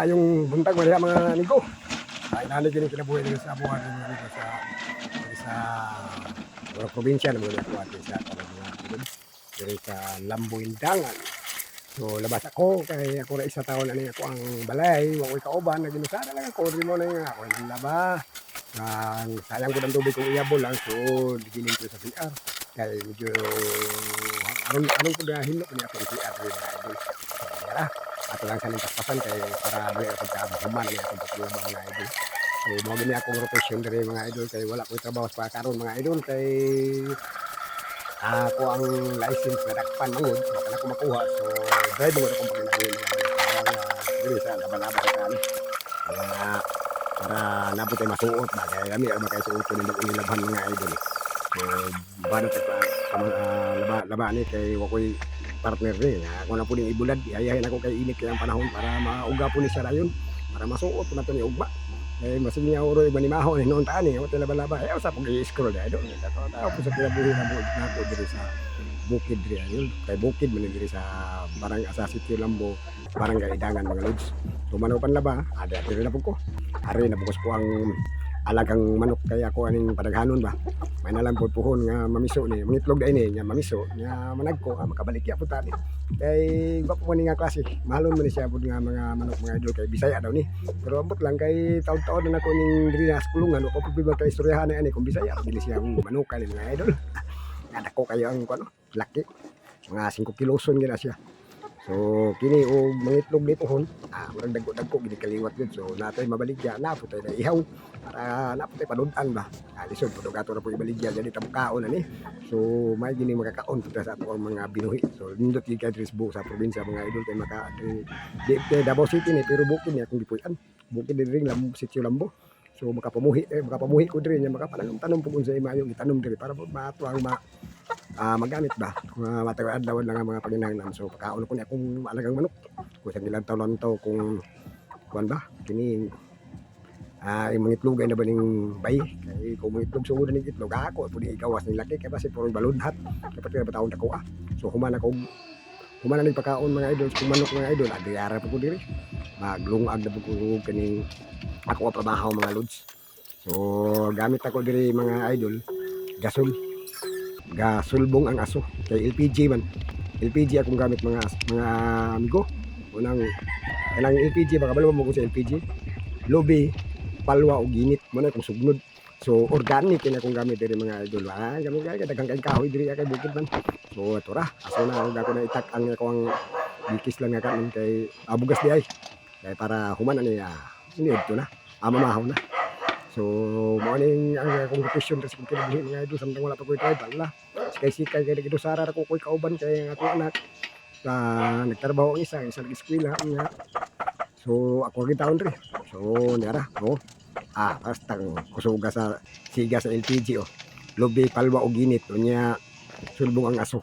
Yung buntag wala mga amigo. Ay nani kini kinabuhi diri sa abuhan ng mga amigo sa mga probinsya ng mga kuwate sa kanang mga amigo diri sa Lamboindangan. So labas ako kay ako ra isa taon ani ako ang balay, wa ko'y kauban na ginusada lang ako diri mo na nga ako nang laba. Sayang ko ng tubig kung iyabol lang so ginin ko sa CR. Kay medyo aron ko na hinlo ni ako sa CR diri mga idol. Kaya ato lang sa paspasan kay para bali ako sa human ni ako paglaba mga idol. So mao gini akong rotation diri mga idol kay wala ko'y trabaho sa karon mga idol kay ako ang license na dakpan mangod wala ko makuha so drive mo akong paginabuhi mga idol. Diri sa laban-laban sa ano. Kaya para nabot ay masuot ba kay kami ang makaisuot ni nilabhan mga idol. So bano sa mga laba ni kay wa ko'y partner ni nga ako na pud ibulad iayahin ako kay init kay ang panahon para mauga po ni siya rayon para masuot po nato ni ugma kay masinyaw ro manimaho ni noon tani wa laba-laba ay usa pag i-scroll idol tao po sa kinabuhi na mo nato diri sa bukid diri ayun kay bukid man diri sa barangay sa Sitio Lambo barangay Idangan mga lods so manaw panlaba ada diri na pud ko ari na bukas ko ang alagang manok kaya ako aning padaghanon ba may nalang po puhon nga mamiso ni mangitlog da ini nya mamiso nya managko makabalik ya pud tani kay wa po ni nga klase mahalon man ni siya pud nga mga manok mga idol kay Bisaya daw ni pero ambot lang kay taon-taon na ako ning diri na kulungan ko pud ba kay istoryahan ani kung Bisaya dili siya manok kay mga idol nga dako kayo ang kuno laki mga 5 kiloson gina siya. So kini og mangitlog ni puhon murag dagko-dagko gid kaliwat gyud so natay mabaligya na putay na ihaw para naputay padud-an ba lisod pud ato na po ibaligya jadi tabukaon ani so may gini makakaon pud sa ato ang mga binuhi so nindot gyud kay Trisbo sa probinsya mga idol kay maka di Davao City ni pero bukid ni akong gipuy-an bukid diri Lambo Sitio Lambo so makapamuhi ko diri nya makapanong-tanom pud unsay maayo gitanom diri para maato ang magamit ba matawad adlaw lang ang mga paginahanglan so pagkaon ko ni akong alagang manok kung sa ilang taon kung kuan ba kini mangitlogan na ba ning bay kay kung mangitlog sugod ning itlog ako pud igawas ning laki kay basi puro baludhat dapat ka bataon dako so humana ning pagkaon mga idol kung manok mga idol adiyara pa ko diri maglungag na pud ko kaning ako trabaho mga lods so gamit ako diri mga idol gasulbong ang aso kay LPG man LPG akong gamit mga amigo unang kanang LPG baka balo mo ko sa LPG lobi palwa o ginit mo na kung sugnod so organic kina akong gamit diri mga idol gamit kay daghang kay kahoy diri kay bukid man so ato ra aso na ako na itak ang akong bikis lang nga kanon kay bugas di ay kay para human ani ini to na mamahaw na. So, morning ang akong location sa kung kinabuhi mga idol samtang wala pa ko'y drive ala sikay kay dito sara ko ko'y kauban kay ang atong anak nagtrabaho ang isa nag-eskwela nga so ako rin taon rin so nara pastang kusuga sa siga sa LPG lobi palwa o ginit unya sulbong ang aso